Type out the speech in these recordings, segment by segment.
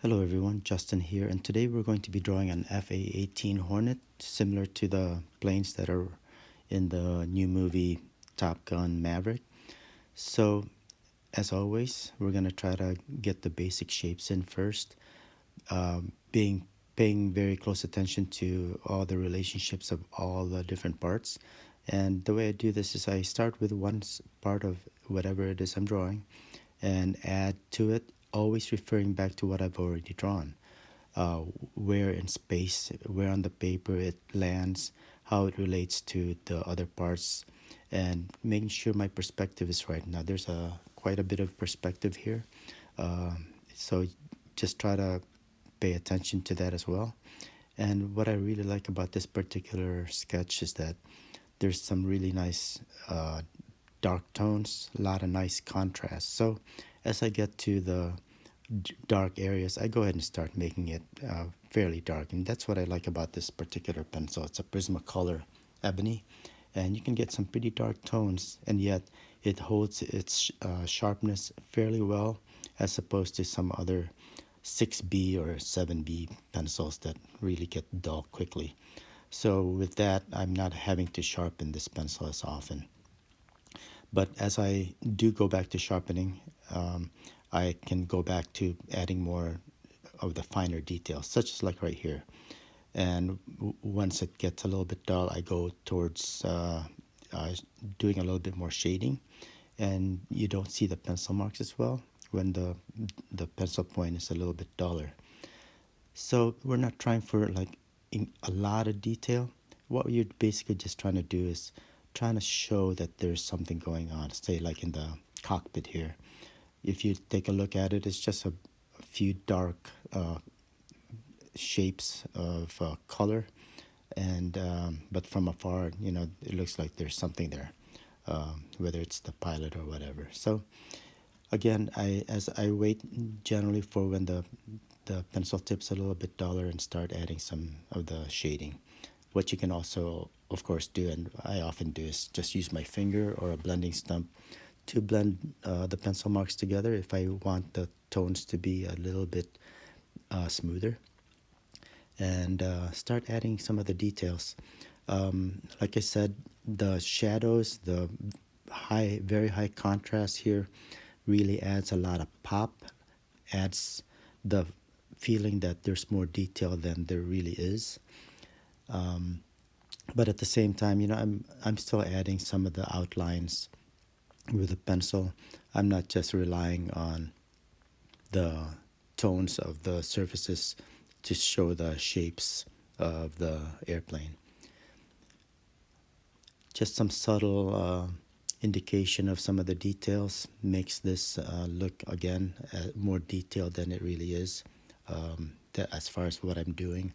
Hello everyone, Justin here, and today we're going to be drawing an FA-18 Hornet, similar to the planes that are in the new movie Top Gun Maverick. So, as always, we're going to try to get the basic shapes in first, being paying very close attention to all the relationships of all the different parts. And the way I do this is I start with one part of whatever it is I'm drawing and add to it, always referring back to what I've already drawn. Where in space, where on the paper it lands, how it relates to the other parts, and making sure my perspective is right. Now, there's quite a bit of perspective here, uh, so just try to pay attention to that as well. And what I really like about this particular sketch is that there's some really nice dark tones, a lot of nice contrast. So as I get to the dark areas, I go ahead and start making it fairly dark. And that's what I like about this particular pencil. It's a Prismacolor Ebony, and you can get some pretty dark tones, and yet it holds its sharpness fairly well, as opposed to some other 6B or 7B pencils that really get dull quickly. So with that, I'm not having to sharpen this pencil as often. But as I do go back to sharpening, I can go back to adding more of the finer details, such as like right here. And once it gets a little bit dull, I go towards doing a little bit more shading, and you don't see the pencil marks as well when the pencil point is a little bit duller. So we're not trying for like a lot of detail. What you're basically just trying to do is trying to show that there's something going on. Say like in the cockpit here. If you take a look at it, it's just a few dark shapes of color, and but from afar, it looks like there's something there, whether it's the pilot or whatever. So again, as I wait generally for when the pencil tips a little bit duller and start adding some of the shading. What you can also, of course, do, and I often do, is just use my finger or a blending stump to blend the pencil marks together if I want the tones to be a little bit smoother, and start adding some of the details. Like I said, the shadows, the very high contrast here really adds a lot of pop, adds the feeling that there's more detail than there really is. But at the same time, I'm still adding some of the outlines with a pencil. I'm not just relying on the tones of the surfaces to show the shapes of the airplane. Just some subtle indication of some of the details makes this look, again, more detailed than it really is, as far as what I'm doing.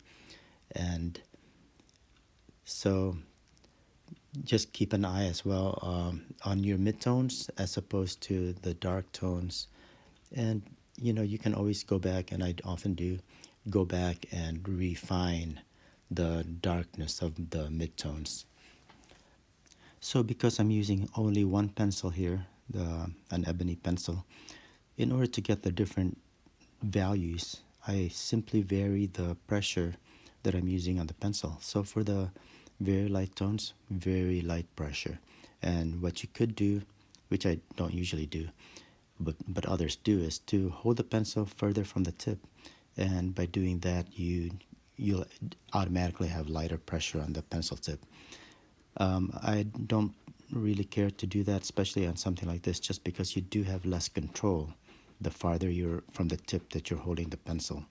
And so just keep an eye as well on your midtones as opposed to the dark tones. And you can always go back, and I often do go back and refine the darkness of the midtones. So because I'm using only one pencil here, an ebony pencil, in order to get the different values, I simply vary the pressure that I'm using on the pencil. So for the very light tones, very light pressure. And what you could do, which I don't usually do, but others do, is to hold the pencil further from the tip. And by doing that, you'll automatically have lighter pressure on the pencil tip. I don't really care to do that, especially on something like this, just because you do have less control the farther you're from the tip that you're holding the pencil.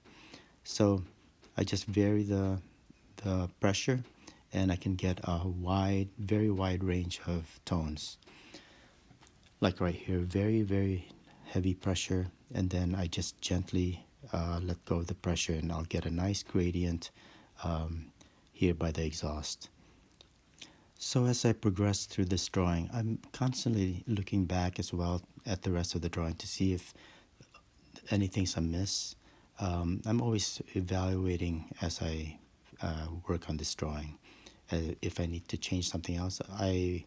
So I just vary the pressure, and I can get a very wide range of tones. Like right here, very, very heavy pressure, and then I just gently let go of the pressure, and I'll get a nice gradient here by the exhaust. So as I progress through this drawing, I'm constantly looking back as well at the rest of the drawing to see if anything's amiss. I'm always evaluating as I work on this drawing. If I need to change something else, I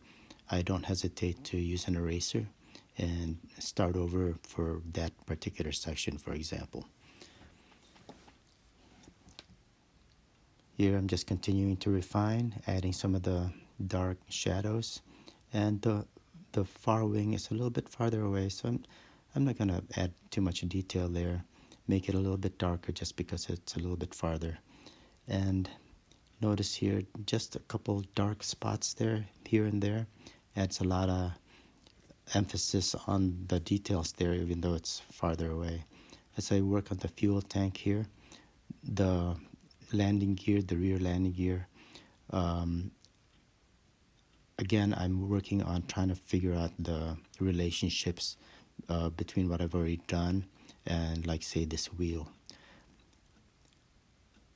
don't hesitate to use an eraser and start over for that particular section, for example. Here I'm just continuing to refine, adding some of the dark shadows, and the far wing is a little bit farther away, so I'm not gonna add too much detail there. Make it a little bit darker just because it's a little bit farther. And notice here just a couple dark spots there, here and there. Adds a lot of emphasis on the details there, even though it's farther away. As I work on the fuel tank here, the landing gear, the rear landing gear, again, I'm working on trying to figure out the relationships between what I've already done and, like, say, this wheel.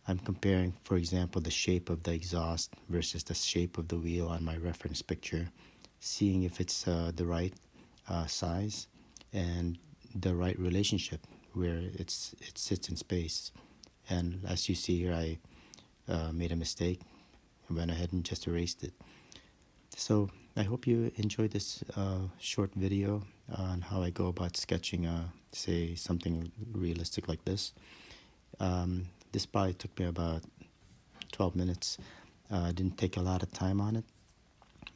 I'm comparing, for example, the shape of the exhaust versus the shape of the wheel on my reference picture, seeing if it's the right size and the right relationship where it sits in space. And as you see here, I made a mistake and went ahead and just erased it. So I hope you enjoyed this short video on how I go about sketching, say, something realistic like this. This probably took me about 12 minutes. I didn't take a lot of time on it,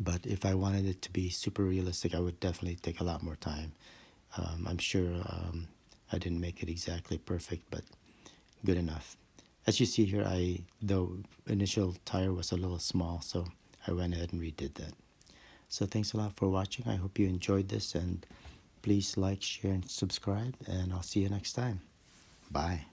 but if I wanted it to be super realistic, I would definitely take a lot more time. I'm sure I didn't make it exactly perfect, but good enough. As you see here, the initial tire was a little small, so I went ahead and redid that. So thanks a lot for watching. I hope you enjoyed this, and please like, share, and subscribe, and I'll see you next time. Bye.